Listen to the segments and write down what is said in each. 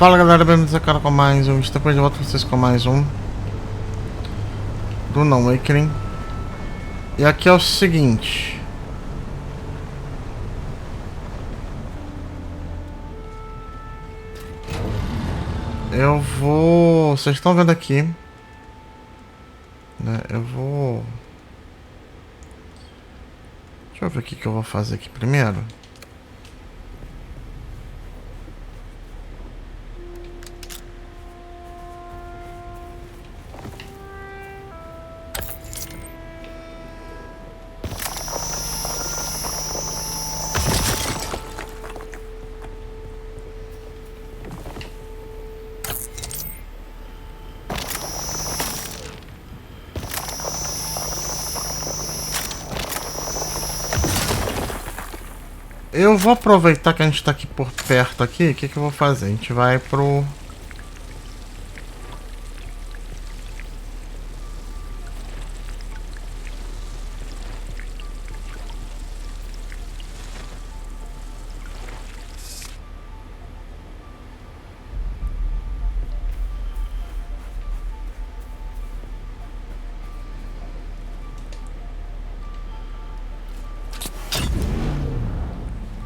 Fala galera, bem-vindos a Canal com mais um vídeo. Depois de volta com vocês com mais um do Não Awakening. E aqui é o seguinte. Eu vou... Vocês estão vendo aqui, né? Eu vou... Deixa eu ver o que eu vou fazer aqui primeiro. Eu vou aproveitar que a gente tá aqui por perto aqui. O que eu vou fazer? A gente vai pro...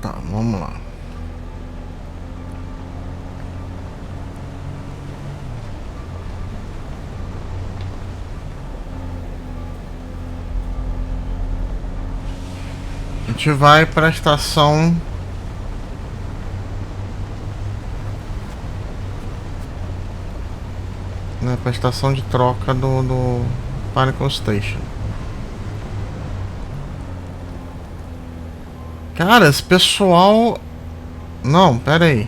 Tá, vamos lá. A gente vai para a estação para a estação de troca do Panicle Station. Cara, esse pessoal... Não, pera aí.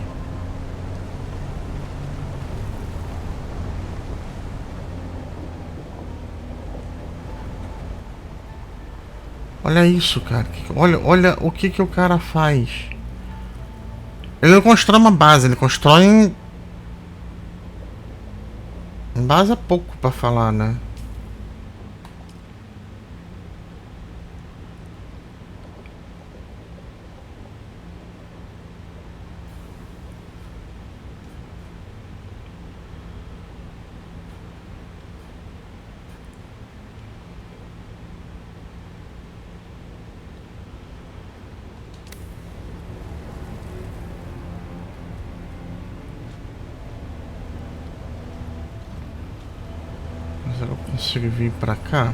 Olha isso, cara. Olha o que o cara faz. Ele não constrói uma base, ele constrói em... Base é pouco pra falar, né? Será que eu consigo vir pra cá?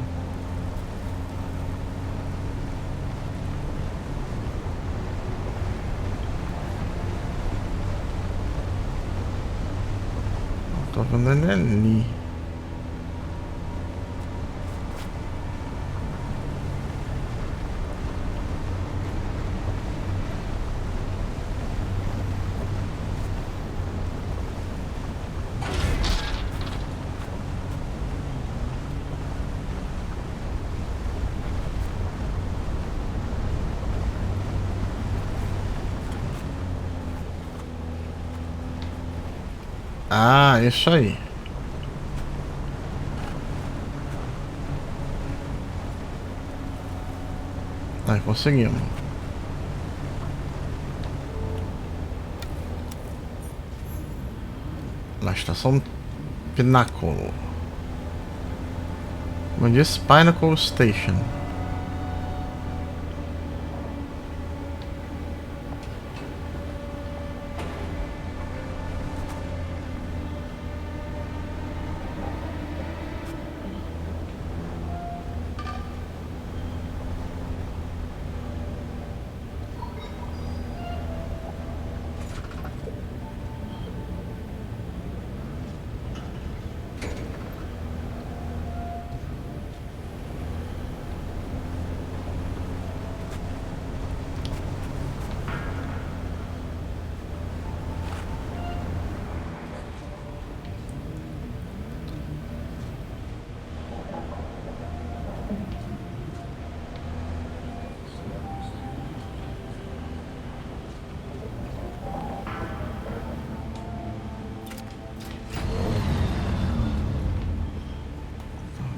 Tô vendo ele ali. Ah, isso aí. Aí, conseguimos. Na estação Pinnacle. Como disse, Pinnacle Station.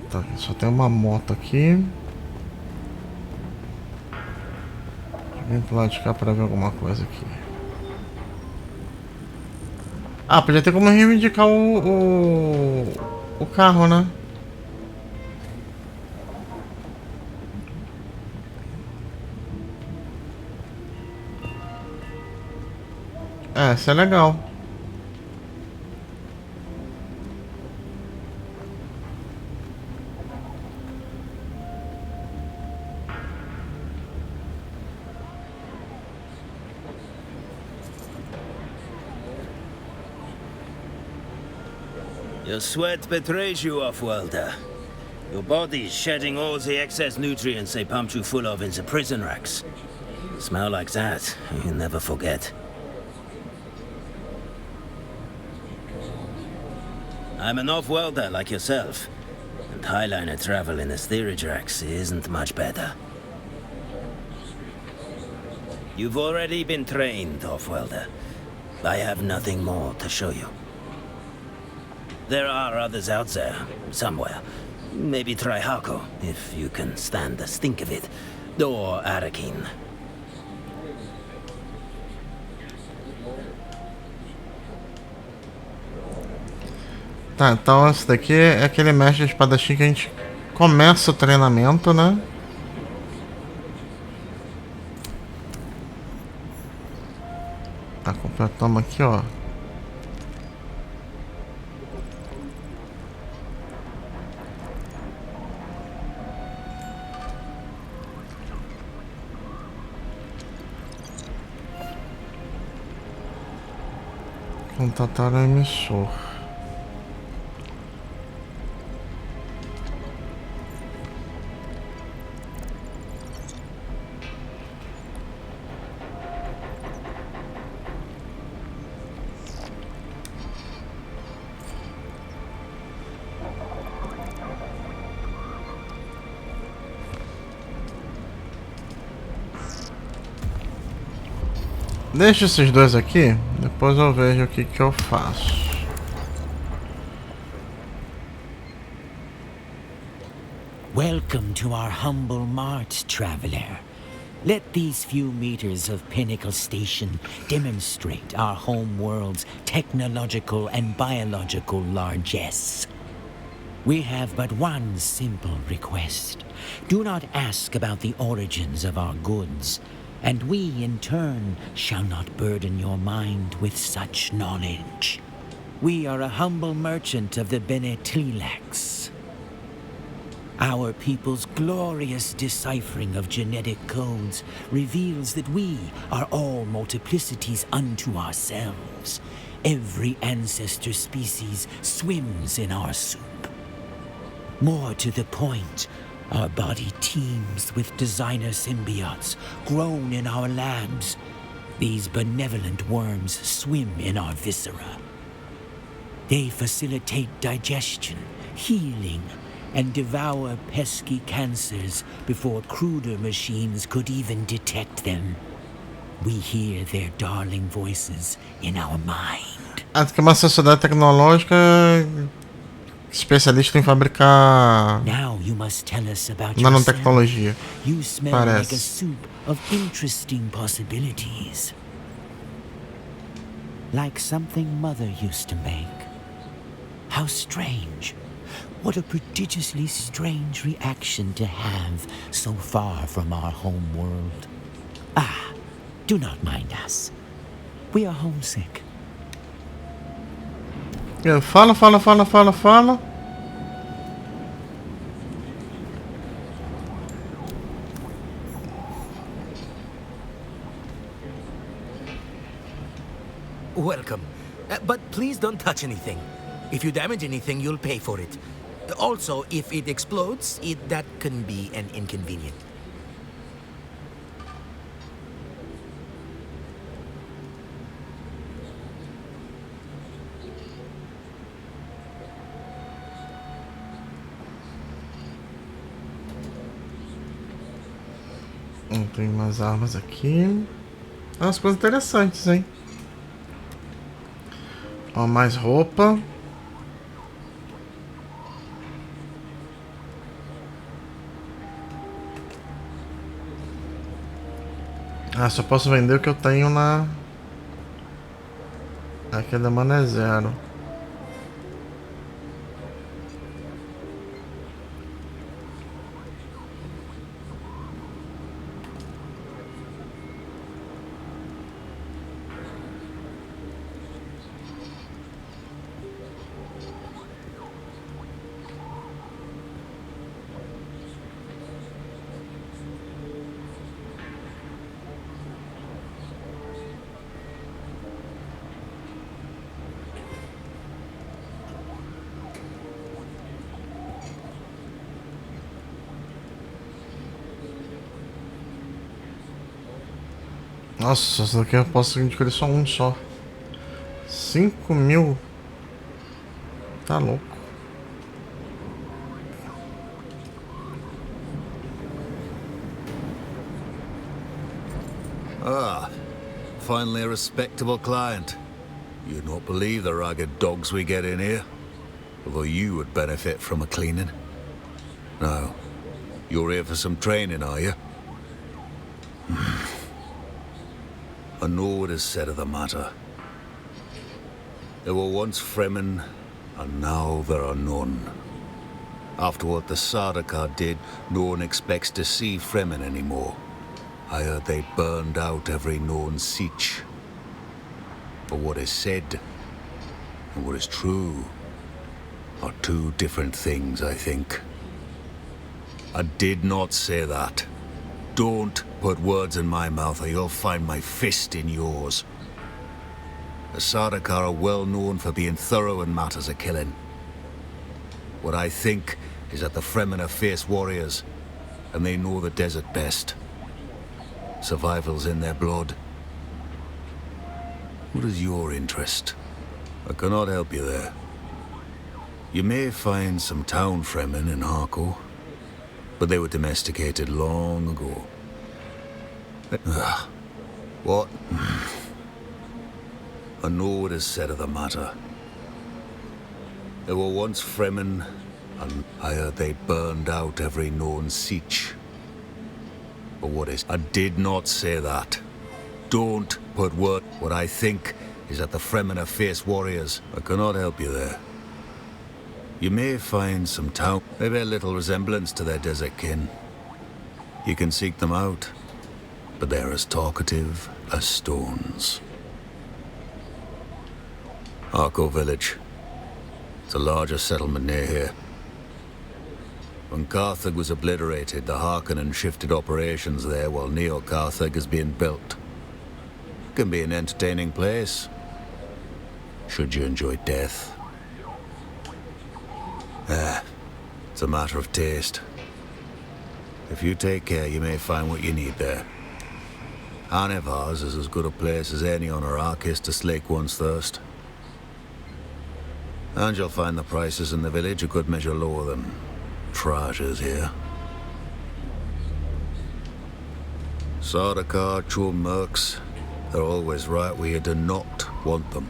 Tá, só tem uma moto aqui. Vem pro lado de cá pra ver alguma coisa aqui. Ah, podia ter como reivindicar o carro, né? É, isso é legal. Your sweat betrays you, off-worlder. Your body's shedding all the excess nutrients they pumped you full of in the prison racks. Smell like that, you'll never forget. I'm an off-worlder like yourself, and highliner travel in the steerage racks isn't much better. You've already been trained, off-worlder. I have nothing more to show you. There are others out there, somewhere. Maybe try Hako, if you can stand the stink of it. Or Arakin. Tá, então esse daqui é aquele mestre de espadachim que a gente começa o treinamento, né? Tá, completamos aqui, ó. Contatar o emissor. Deixa esses dois aqui, depois eu vejo o que eu faço. Welcome to our humble mart, traveler. Let these few meters of Pinnacle Station demonstrate our home world's technological and biological largesse. We have but one simple request. Do not ask about the origins of our goods, and we, in turn, shall not burden your mind with such knowledge. We are a humble merchant of the Bene Tlilax. Our people's glorious deciphering of genetic codes reveals that we are all multiplicities unto ourselves. Every ancestor species swims in our soup. More to the point, our body teems with designer symbiotes grown in our labs. These benevolent worms swim in our viscera. They facilitate digestion, healing, and devour pesky cancers before cruder machines could even detect them. We hear their darling voices in our mind. Acho que é uma sociedade tecnológica especialista em fabricar Now you must tell us about nanotecnologia. You smell like a soup of interesting possibilities. Like something Mother used to make. How strange. What a prodigiously strange reaction to have so far from our home world. Ah, do not mind us. We are homesick. Fala. Welcome. But please don't touch anything. If you damage anything, you'll pay for it. Also, if it explodes, that can be an inconvenience. Tem umas armas aqui. Umas coisas interessantes, hein? Ó, mais roupa. Ah, só posso vender o que eu tenho na... Aqui a demanda é 0. Nossa, essa daqui eu posso adquirir só um só. 5.000. Tá louco. Ah, finally a respectable client. You'd not believe the ragged dogs we get in here. Although you would benefit from a cleaning. Now, you're here for some training, are you? I know what is said of the matter. There were once Fremen, and now there are none. After what the Sardaukar did, no one expects to see Fremen anymore. I heard they burned out every known siege. But what is said, and what is true, are two different things, I think. I did not say that. Don't put words in my mouth or you'll find my fist in yours. The Sardaukar are well known for being thorough in matters of killing. What I think is that the Fremen are fierce warriors, and they know the desert best. Survival's in their blood. What is your interest? I cannot help you there. You may find some town Fremen in Harko, but they were domesticated long ago. What? I know what is said of the matter. There were once Fremen, and I heard they burned out every known siege. But what is... I did not say that. Don't put word... What I think is that the Fremen are fierce warriors. I cannot help you there. You may find some town... They bear little resemblance to their desert kin. You can seek them out, but they're as talkative as stones. Harko village. It's a larger settlement near here. When Carthage was obliterated, the Harkonnen shifted operations there while Neo-Carthage is being built. Can be an entertaining place, should you enjoy death. It's a matter of taste. If you take care, you may find what you need there. Anivars is as good a place as any on Arrakis to slake one's thirst. And you'll find the prices in the village a good measure lower than Trajas here. Sardaukar, Chum Mercs, they're always right where you do not want them.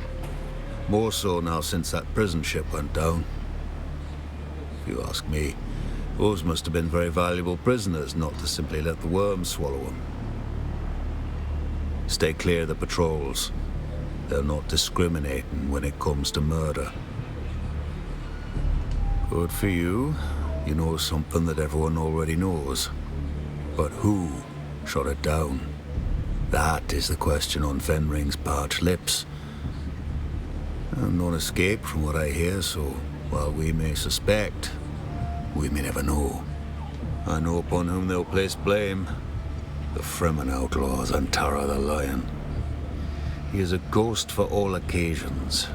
More so now since that prison ship went down. If you ask me, those must have been very valuable prisoners not to simply let the worms swallow them. Stay clear of the patrols. They're not discriminating when it comes to murder. Good for you. You know something that everyone already knows. But who shot it down? That is the question on Fenring's parched lips. None escaped from what I hear, so while we may suspect, we may never know. I know upon whom they'll place blame. The Fremen outlaws and Tara the Lion. He is a ghost for all occasions.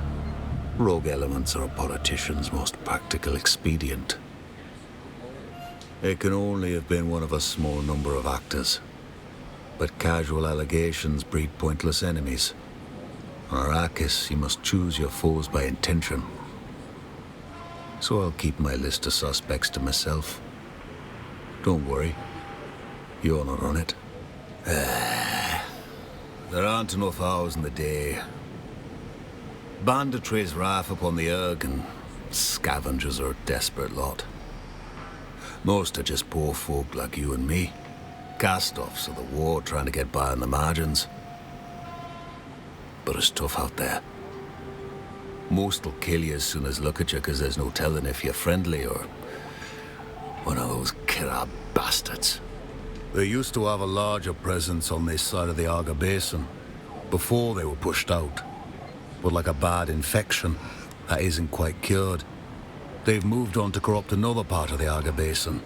Rogue elements are a politician's most practical expedient. It can only have been one of a small number of actors. But casual allegations breed pointless enemies. On Arrakis, you must choose your foes by intention. So I'll keep my list of suspects to myself. Don't worry. You're not on it. There aren't enough hours in the day. Banditry's rife upon the Erg, and scavengers are a desperate lot. Most are just poor folk like you and me. Cast-offs of the war trying to get by on the margins. But it's tough out there. Most'll kill you as soon as look at you, because there's no telling if you're friendly or one of those Kirab bastards. They used to have a larger presence on this side of the Arga Basin before they were pushed out. But like a bad infection that isn't quite cured, they've moved on to corrupt another part of the Arga Basin.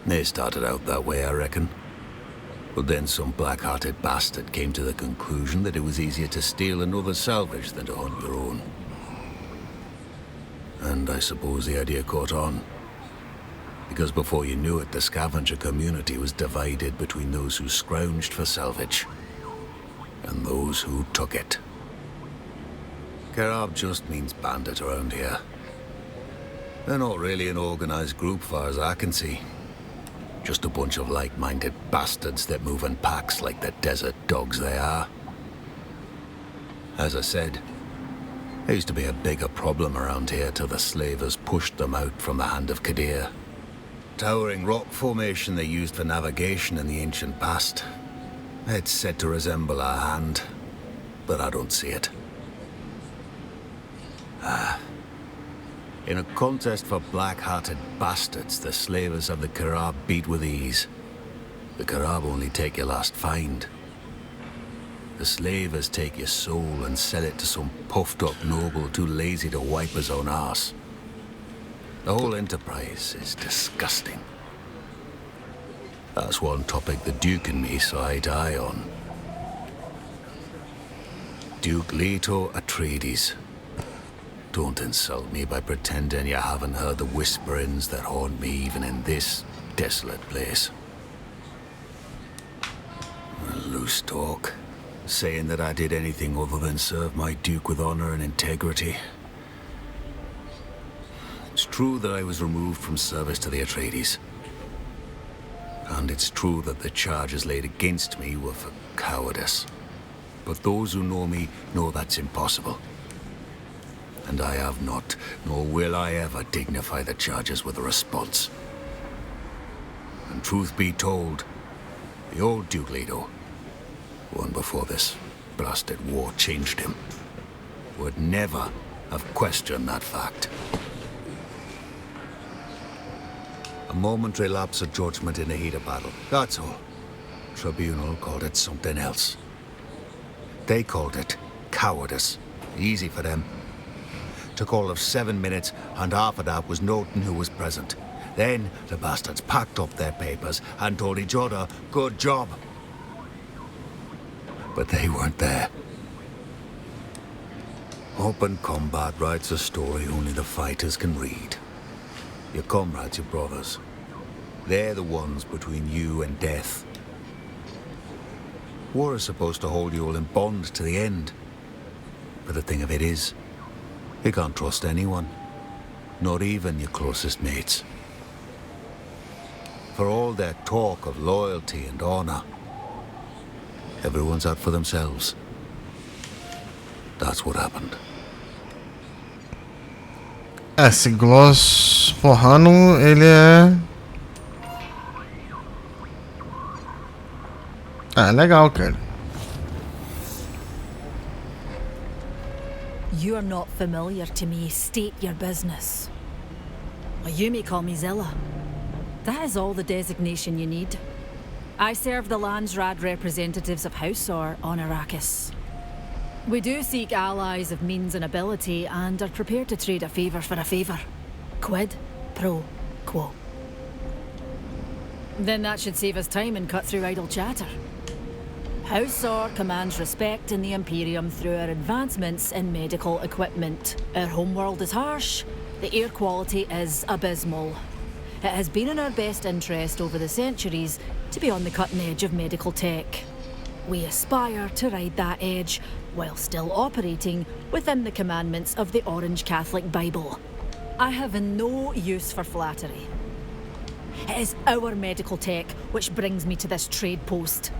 They started out that way, I reckon. But then some black-hearted bastard came to the conclusion that it was easier to steal another's salvage than to hunt your own. And I suppose the idea caught on. Because before you knew it, the scavenger community was divided between those who scrounged for salvage and those who took it. Kirab just means bandit around here. They're not really an organized group far as I can see. Just a bunch of like-minded bastards that move in packs like the desert dogs they are. As I said, there used to be a bigger problem around here till the slavers pushed them out from the hand of Kadir. Towering rock formation they used for navigation in the ancient past. It's said to resemble a hand, but I don't see it. In a contest for black-hearted bastards, the slavers of the Kirab beat with ease. The Kirab only take your last find. The slavers take your soul and sell it to some puffed-up noble too lazy to wipe his own arse. The whole enterprise is disgusting. That's one topic the Duke and me saw eye to eye on. Duke Leto Atreides. Don't insult me by pretending you haven't heard the whisperings that haunt me even in this desolate place. Loose talk, saying that I did anything other than serve my Duke with honor and integrity. It's true that I was removed from service to the Atreides. And it's true that the charges laid against me were for cowardice. But those who know me know that's impossible. And I have not, nor will I ever dignify the charges with a response. And truth be told, the old Duke Leto, one before this blasted war changed him, would never have questioned that fact. A momentary lapse of judgment in the heat of battle, that's all. Tribunal called it something else. They called it cowardice. Easy for them. Took all of 7 minutes, and half of that was noting who was present. Then the bastards packed up their papers and told each other, good job. But they weren't there. Open combat writes a story only the fighters can read. Your comrades, your brothers. They're the ones between you and death. War is supposed to hold you all in bond to the end. But the thing of it is, you can't trust anyone. Not even your closest mates. For all their talk of loyalty and honor, everyone's out for themselves. That's what happened. Esse gloss forrano, ele é... Ah, legal, cara. You're not familiar to me. State your business. You may call me Zilla. That is all the designation you need. I serve the Landsrad representatives of Hausor on Arrakis. We do seek allies of means and ability, and are prepared to trade a favour for a favour. Quid pro quo. Then that should save us time and cut through idle chatter. Hausor commands respect in the Imperium through our advancements in medical equipment. Our homeworld is harsh, the air quality is abysmal. It has been in our best interest over the centuries to be on the cutting edge of medical tech. We aspire to ride that edge while still operating within the commandments of the Orange Catholic Bible. I have no use for flattery. It is our medical tech which brings me to this trade post.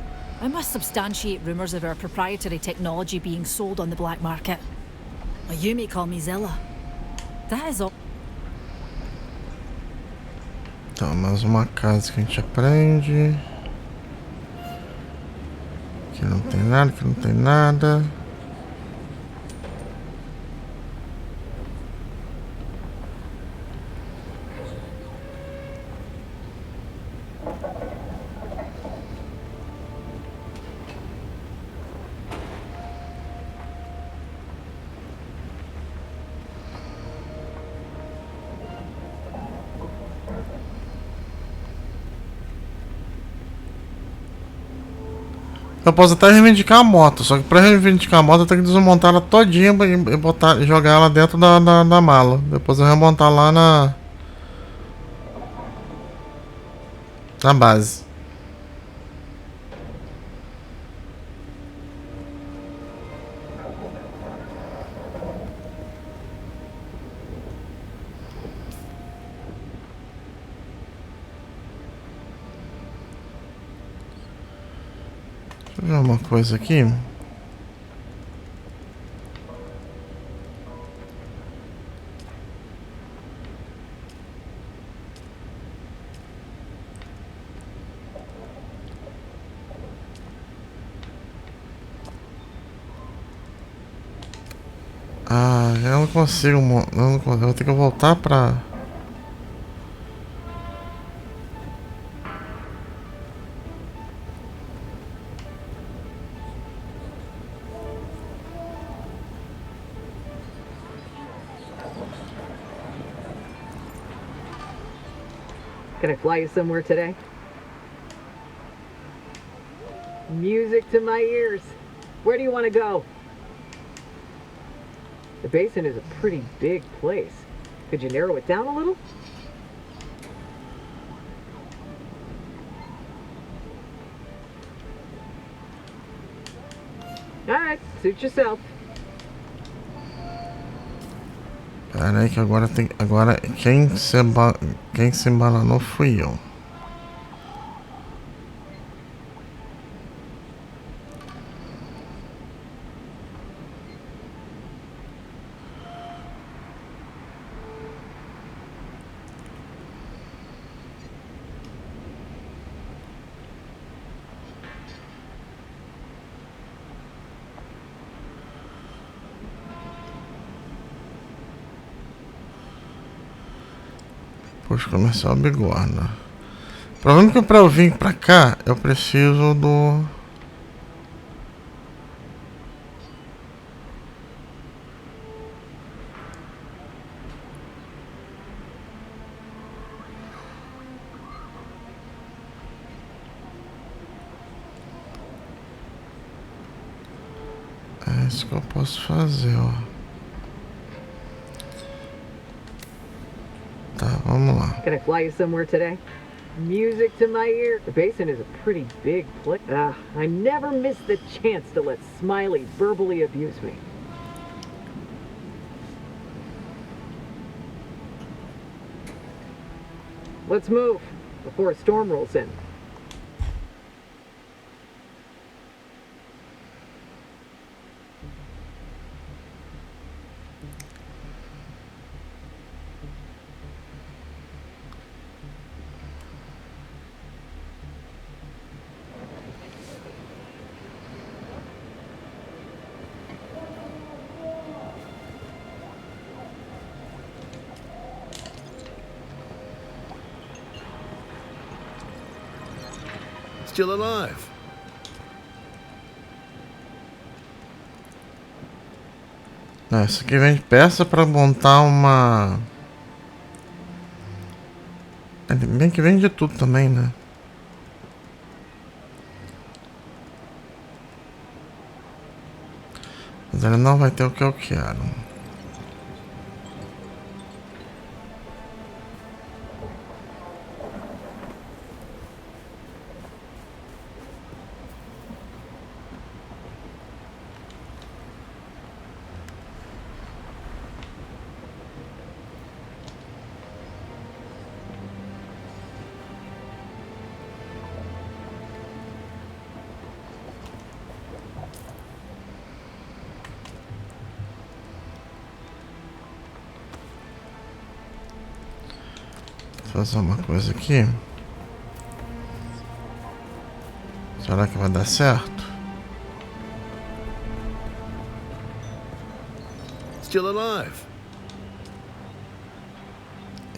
I must substantiate rumours of our proprietary technology being sold on the black market. You may call me Zilla. That is all. Então, mais uma casa que a gente aprende. Aqui não tem nada, aqui não tem nada. Eu posso até reivindicar a moto, só que pra reivindicar a moto eu tenho que desmontar ela todinha e botar, jogar ela dentro da mala. Depois eu remontar lá na base. Deixa eu ver uma coisa aqui. Ah, eu não consigo, eu vou ter que voltar pra... Can I fly you somewhere today? Music to my ears. Where do you want to go? The basin is a pretty big place. Could you narrow it down a little? Alright, suit yourself. Pera aí que agora tem... Agora quem se embananou fui eu. Posto comercial Bigorna. O problema é que pra eu vir pra cá, eu preciso do... É isso que eu posso fazer, ó. Tá, vamos lá. Can I fly you somewhere today? Music to my ear. The basin is a pretty big place. I never miss the chance to let Smiley verbally abuse me. Let's move before a storm rolls in. Still alive. Isso aqui vem de peça pra montar uma... Bem que vem de tudo também, né? Mas ele não vai ter o que eu quero. Fazer uma coisa aqui. Será que vai dar certo? Still alive.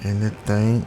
Ele tem.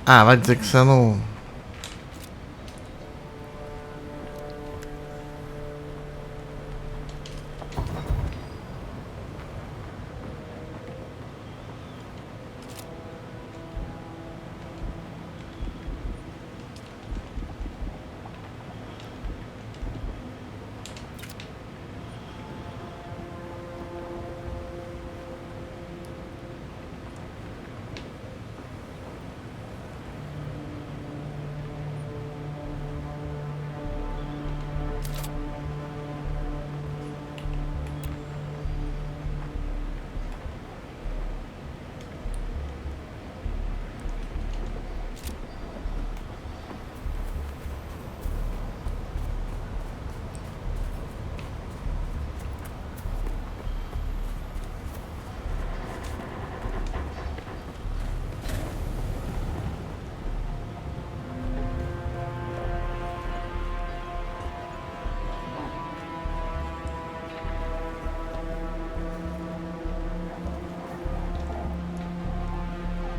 Ah, vai dizer que você não...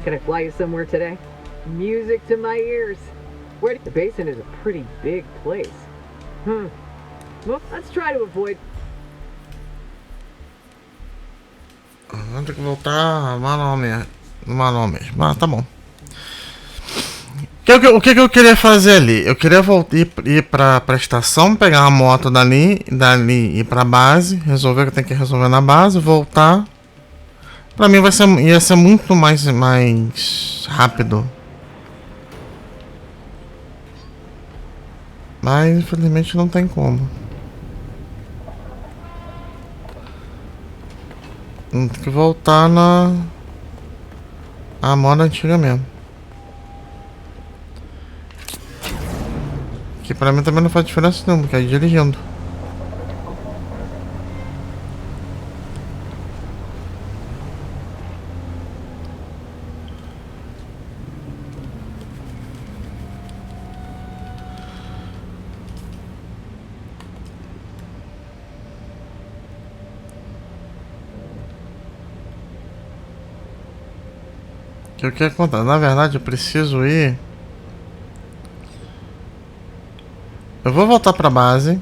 Can I fly you somewhere today? Music to my ears. Where the basin is a pretty big place. Well, let's try to avoid. Vou ter que voltar manual mesmo. Ah, tá bom. O que eu queria fazer ali? Eu queria ir pra estação, pegar uma moto dali ir pra base, resolver o que eu tenho que resolver na base, voltar. Pra mim ia ser muito mais rápido. Mas infelizmente não tem como. Tem que voltar a moda antiga mesmo. Que pra mim também não faz diferença nenhuma, porque é dirigindo. O que acontece? Na verdade eu preciso ir. Eu vou voltar pra base.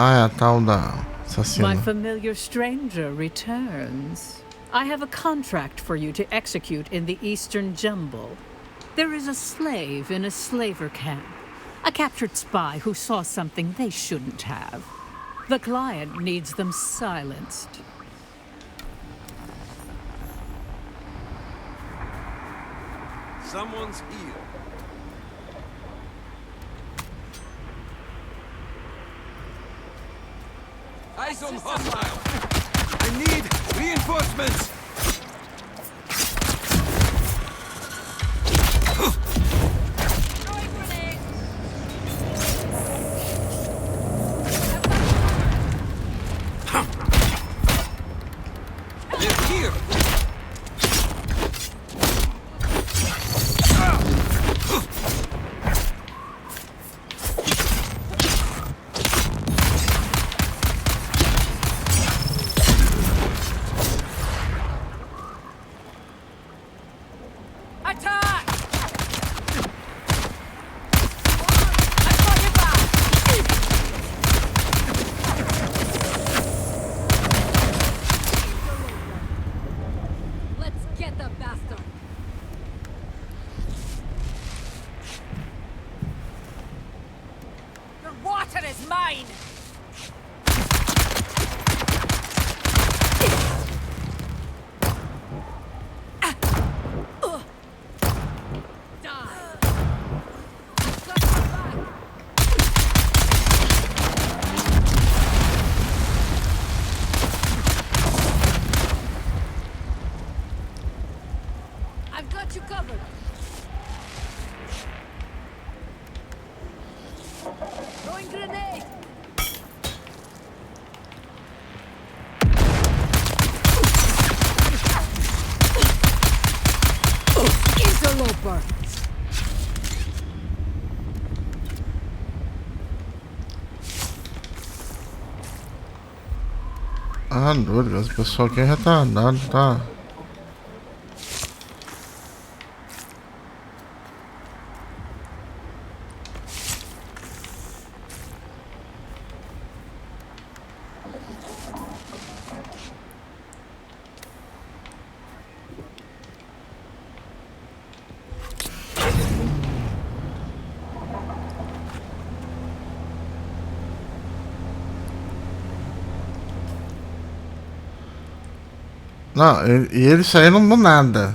Ah, é a tal da assassina. My familiar stranger returns. I have a contract for you to execute in the Eastern Jumble. There is a slave in a slaver camp. A captured spy who saw something they shouldn't have. The client needs them silenced. Someone's here. Eyes on hostile! I need reinforcements! They're here! Ah, doido, esse pessoal aqui é retardado, tá? Não, e eles saíram do nada.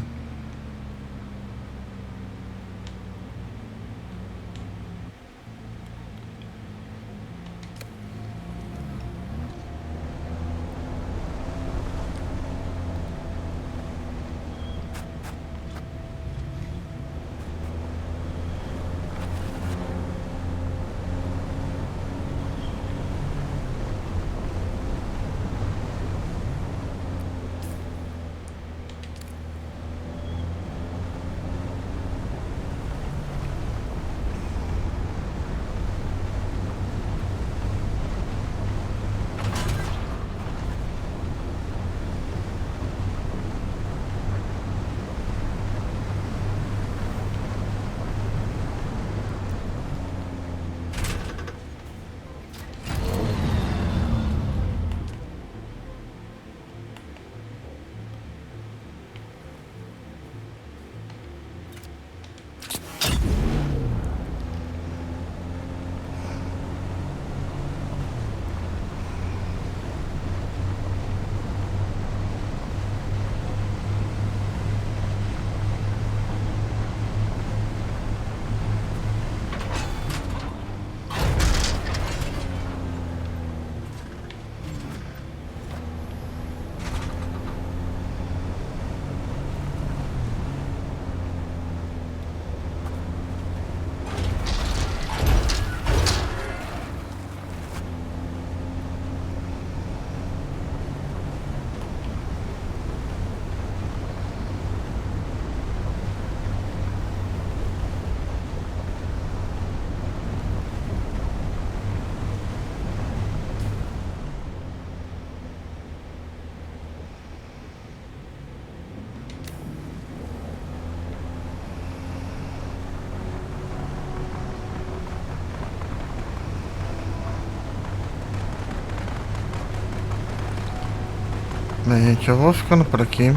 Bem, gente, eu vou ficando por aqui. Eu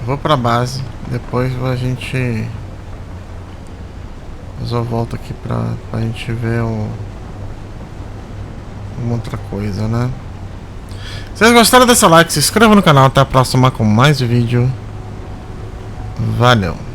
vou pra base. Depois a gente... Depois eu volto aqui pra gente ver uma outra coisa, né? Se vocês gostaram, deixa o like, se inscreva no canal. Até a próxima com mais vídeo. Valeu!